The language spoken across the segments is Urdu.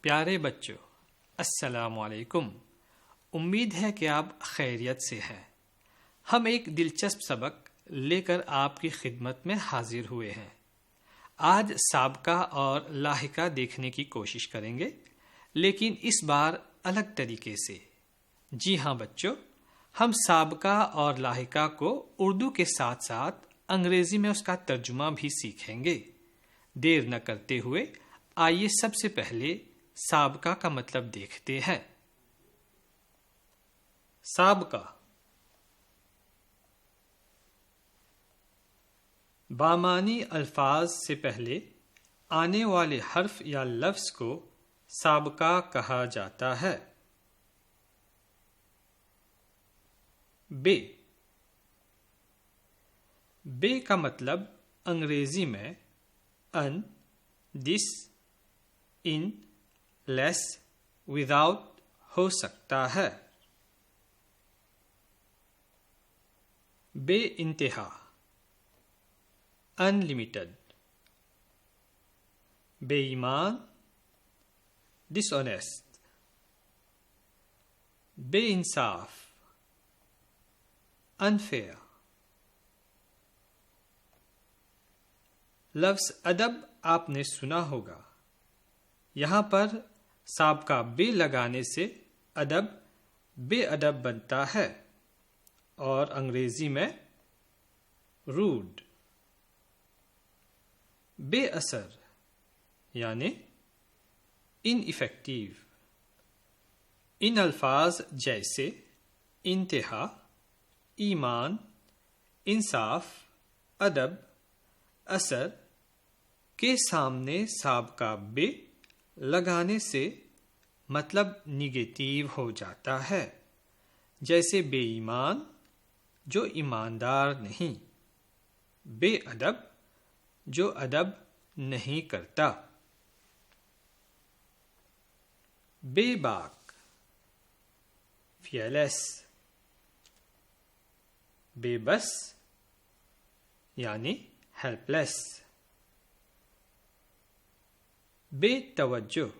پیارے بچوں، السلام علیکم۔ امید ہے کہ آپ خیریت سے ہیں۔ ہم ایک دلچسپ سبق لے کر آپ کی خدمت میں حاضر ہوئے ہیں۔ آج سابقہ اور لاحقہ دیکھنے کی کوشش کریں گے، لیکن اس بار الگ طریقے سے۔ جی ہاں بچوں، ہم سابقہ اور لاحقہ کو اردو کے ساتھ ساتھ انگریزی میں اس کا ترجمہ بھی سیکھیں گے۔ دیر نہ کرتے ہوئے آئیے سب سے پہلے سابقہ کا مطلب دیکھتے ہیں۔ سابقہ بامعنی الفاظ سے پہلے آنے والے حرف یا لفظ کو سابقہ کہا جاتا ہے۔ بے کا مطلب انگریزی میں ان، دس، ان، لیس، وداؤٹ ہو سکتا ہے۔ بے انتہا، ان لمیٹڈ۔ بے ایمان، ڈس آنیسٹ۔ بے انصاف، انفیئر۔ لفظ ادب آپ نے سنا ہوگا۔ یہاں پر سابقہ بے لگانے سے ادب بے ادب بنتا ہے اور انگریزی میں روڈ۔ بے اثر یعنی ان ایفیکٹیو۔ ان الفاظ جیسے انتہا، ایمان، انصاف، ادب، اثر کے سامنے سابقہ بے لگانے سے مطلب نگیٹیو ہو جاتا ہے، جیسے بے ایمان جو ایماندار نہیں، بے ادب جو ادب نہیں کرتا۔ بے باک، فیئرلیس۔ بے بس یعنی ہیلپ لیس۔ بے توجہ،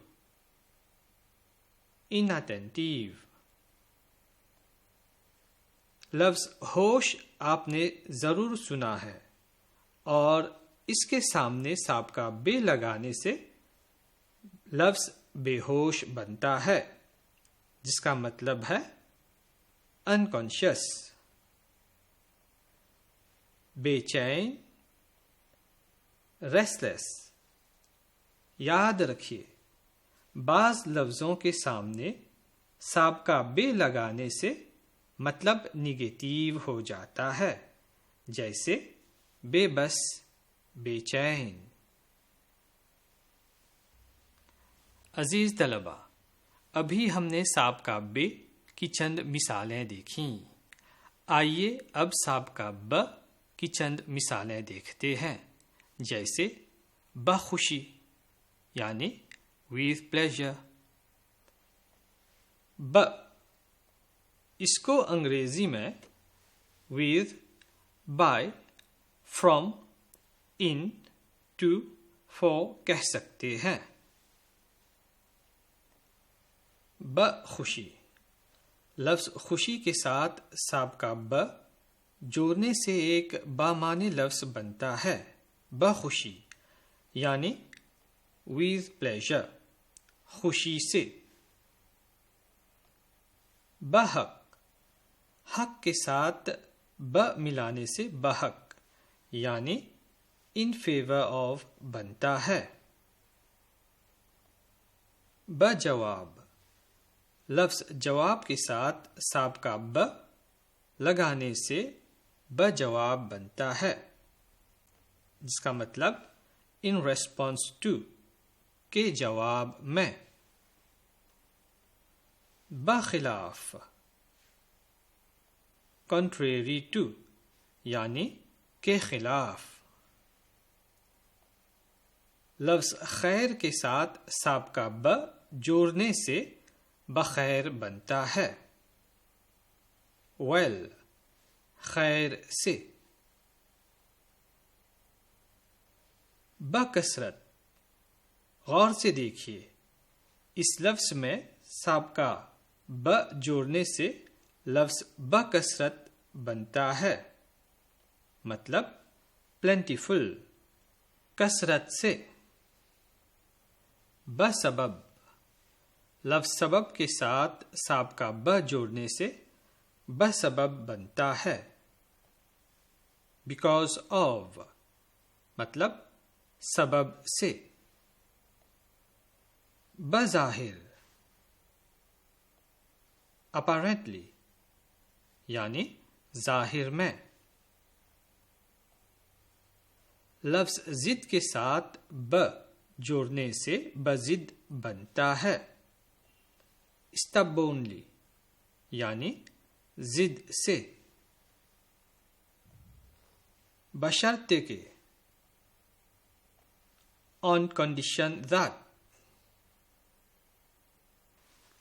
ان اٹینٹیو۔ لفظ ہوش آپ نے ضرور سنا ہے اور اس کے سامنے سابقہ بے لگانے سے لفظ بے ہوش بنتا ہے، جس کا مطلب ہے انکانشیس۔ بے چین، ریسٹلیس۔ یاد رکھیے، بعض لفظوں کے سامنے سابقہ بے لگانے سے مطلب نگیٹیو ہو جاتا ہے، جیسے بے بس، بے چین۔ عزیز طلبہ، ابھی ہم نے سابقہ بے کی چند مثالیں دیکھیں۔ آئیے اب سابقہ ب کی چند مثالیں دیکھتے ہیں، جیسے بخوشی یعنی with pleasure۔ اس کو انگریزی میں with، by، from، in، to، for کہہ سکتے ہیں۔ بخوشی، لفظ خوشی کے ساتھ سابقہ ب جوڑنے سے ایک بامعنی لفظ بنتا ہے، بخوشی یعنی with pleasure، خوشی سے۔ بحق، حق کے ساتھ ب ملانے سے بحق یعنی in favor of بنتا ہے۔ بجواب، لفظ جواب کے ساتھ سابقہ ب لگانے سے بجواب بنتا ہے، جس کا مطلب in response to کے جواب میں۔ بخلاف، contrary to یعنی کے خلاف۔ لفظ خیر کے ساتھ سابقہ ب جوڑنے سے بخیر بنتا ہے، well، خیر سے۔ بکثرت، غور سے دیکھیے، اس لفظ میں سابقہ ب جوڑنے سے لفظ بکثرت بنتا ہے، مطلب پلینٹیفل، کثرت سے۔ بسبب، لفظ سبب کے ساتھ سابقہ ب جوڑنے سے بسبب بنتا ہے، بیکاز آف، مطلب سبب سے۔ بظاہر، اپیرنٹلی، یعنی ظاہر میں۔ لفظ ضد کے ساتھ ب جوڑنے سے بضد بنتا ہے، stubbornly، یعنی ضد سے۔ بشرطے کہ، on condition that۔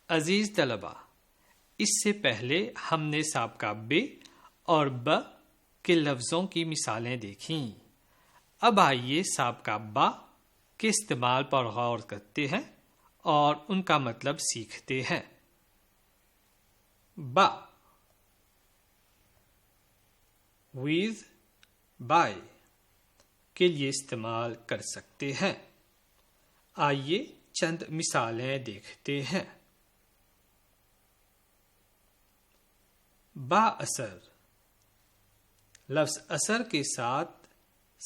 عزیز طلبہ، اس سے پہلے ہم نے سابقہ بے اور ب کے لفظوں کی مثالیں دیکھیں۔ اب آئیے سابقہ با کے استعمال پر غور کرتے ہیں اور ان کا مطلب سیکھتے ہیں۔ با، with، by کے لیے استعمال کر سکتے ہیں۔ آئیے چند مثالیں دیکھتے ہیں۔ با اثر، لفظ اثر کے ساتھ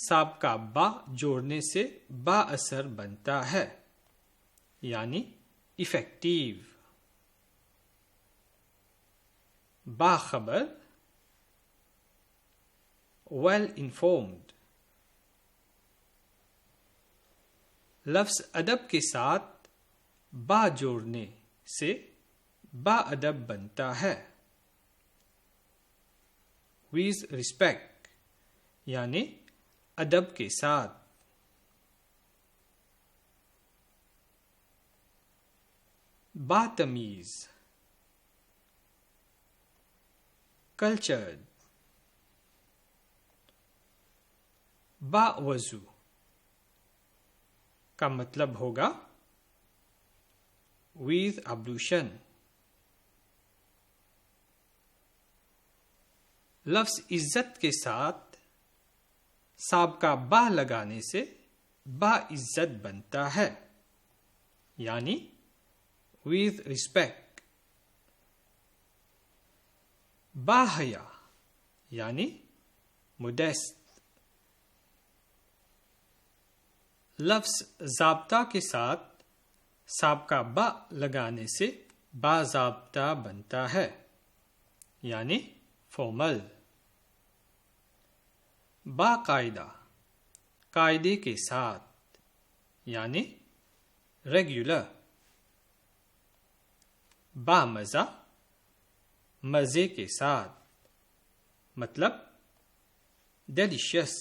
سابقہ با جوڑنے سے با اثر بنتا ہے، یعنی افیکٹیو۔ باخبر، ویل انفارمڈ۔ لفظ ادب کے ساتھ با جوڑنے سے با ادب بنتا ہے، with respect، یعنی ادب کے ساتھ۔ باتمیز، کلچرڈ۔ باوضو کا مطلب ہوگا with ablution۔ لفظ عزت کے ساتھ سابقہ با لگانے سے با عزت بنتا ہے، یعنی with respect۔ باحیا، یعنی modest۔ لفظ ضابطہ کے ساتھ سابقہ با لگانے سے باضابطہ بنتا ہے، یعنی فارمل۔ باقاعدہ، قاعدے کے ساتھ، یعنی ریگولر۔ بامزہ، مزے کے ساتھ، مطلب ڈیلیشیس۔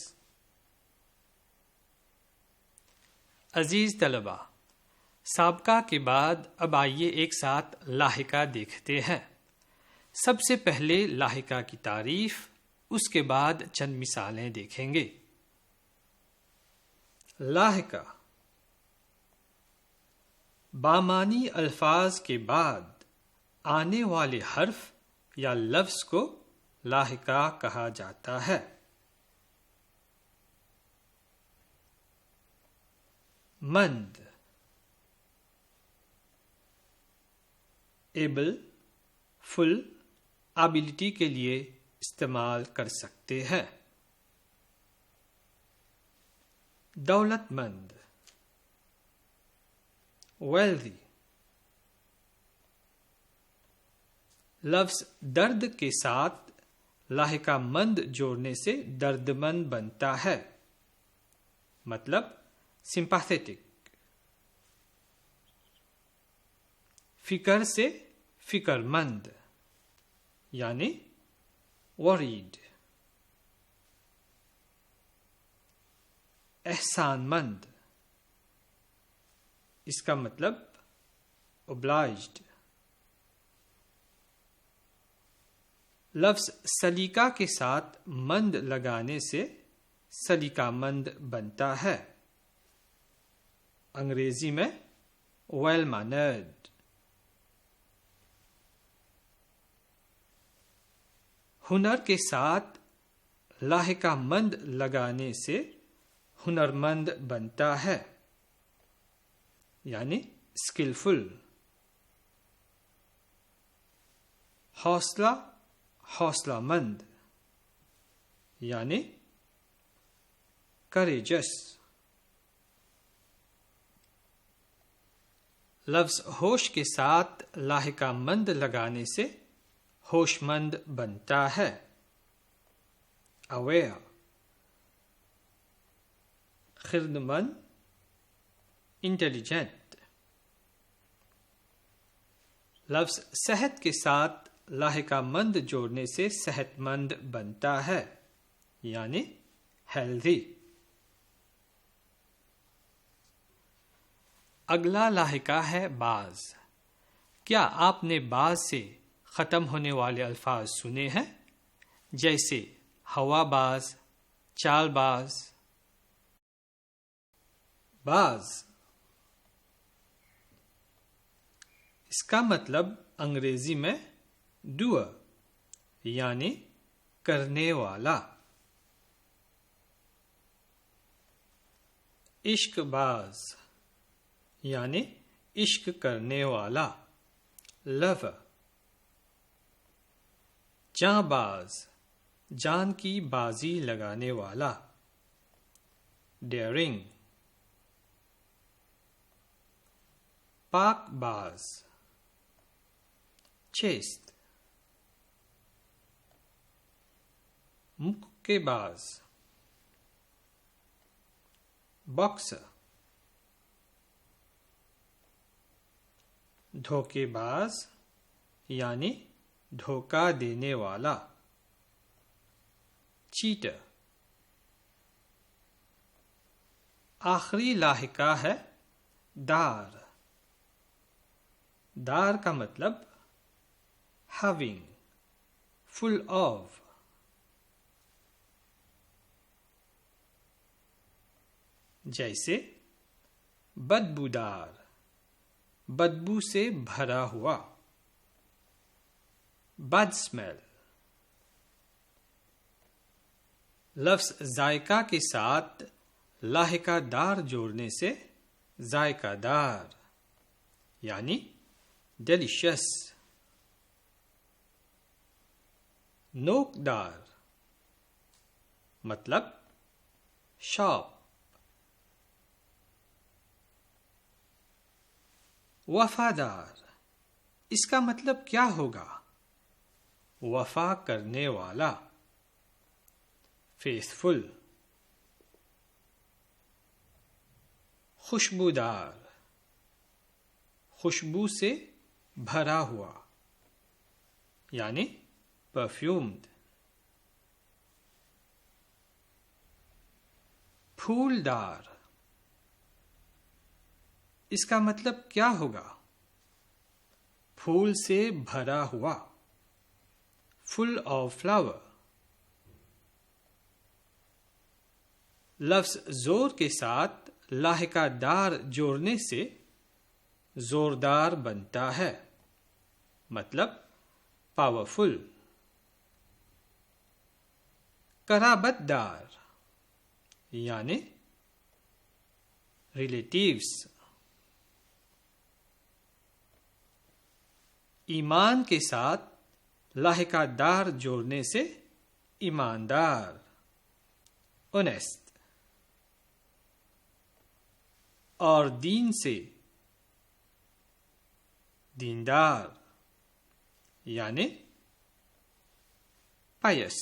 عزیز طلبہ، سابقہ کے بعد اب آئیے ایک ساتھ لاحقہ دیکھتے ہیں۔ سب سے پہلے لاحقہ کی تعریف، اس کے بعد چند مثالیں دیکھیں گے۔ لاحقہ، بامانی الفاظ کے بعد آنے والے حرف یا لفظ کو لاحقہ کہا جاتا ہے۔ مند، ایبل، فل، ایبلٹی کے لیے استعمال کر سکتے ہیں۔ دولت مند، ویلدی۔ لفظ درد کے ساتھ لاحقہ مند جوڑنے سے درد مند بنتا ہے، مطلب سمپیتھیٹک۔ فکر سے فکر مند، یعنی ورریڈ۔ احسان مند، اس کا مطلب obliged۔ لفظ سلیقہ کے ساتھ مند لگانے سے سلیقہ مند بنتا ہے، انگریزی میں well mannered. ہنر کے ساتھ لاحقہ مند لگانے سے ہنرمند بنتا ہے، یعنی اسکلفل. حوصلہ حوصلہ مند، یعنی کریجس. لفظ ہوش کے ساتھ لاحقہ مند لگانے سے ہوش مند بنتا ہے، اویئر. خردمند، انٹیلیجنٹ. لفظ صحت کے ساتھ لاحقہ مند جوڑنے سے صحت مند بنتا ہے، یعنی ہیلدی. اگلا لاحقہ ہے باز. کیا آپ نے باز سے ختم ہونے والے الفاظ سنے ہیں؟ جیسے ہوا باز، چال باز. باز اس کا مطلب انگریزی میں ڈوئر، یعنی کرنے والا. عشق باز یعنی عشق کرنے والا، لور. جاں باز جان کی بازی لگانے والا، ڈیئرنگ. پاک باز، چیست. مکے باز، باکسر. دھوکے باز یعنی دھوکہ دینے والا، چیٹر. آخری لاحقہ ہے دار. دار کا مطلب having، full of. جیسے بدبودار، بدبو سے بھرا ہوا، بد اسمیل. لفظ ذائقہ کے ساتھ لاحقہ دار جوڑنے سے ذائقہ دار، یعنی ڈیلیشس. نوکدار مطلب شارپ. وفادار اس کا مطلب کیا ہوگا؟ وفا کرنے والا، فیتھفل. خوشبودار خوشبو سے بھرا ہوا، یعنی پرفیومڈ. پھولدار اس کا مطلب کیا ہوگا؟ پھول سے بھرا ہوا، فل آف فلاور. لفظ زور کے ساتھ لاحقہ دار جوڑنے سے زوردار بنتا ہے، مطلب پاورفل. قرابت دار یعنی ریلیٹیوز. ایمان کے ساتھ لاحقہ دار جوڑنے سے ایماندار، اونیسٹ. اور دین سے دیندار یعنی پائس.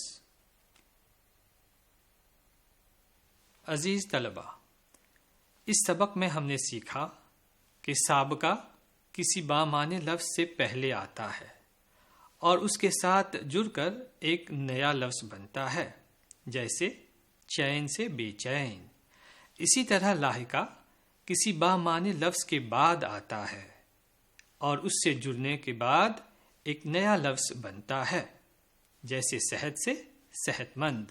عزیز طلبہ، اس سبق میں ہم نے سیکھا کہ سابقہ کسی بامعنی لفظ سے پہلے آتا ہے اور اس کے ساتھ جڑ کر ایک نیا لفظ بنتا ہے، جیسے چین سے بے چین. اسی طرح لاحقہ کسی بامعنی لفظ کے بعد آتا ہے اور اس سے جڑنے کے بعد ایک نیا لفظ بنتا ہے، جیسے صحت سے صحت مند.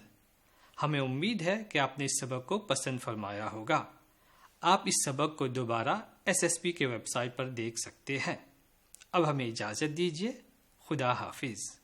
ہمیں امید ہے کہ آپ نے اس سبق کو پسند فرمایا ہوگا. آپ اس سبق کو دوبارہ SSB کے ویب سائٹ پر دیکھ سکتے ہیں۔ اب ہمیں اجازت دیجیے، خدا حافظ۔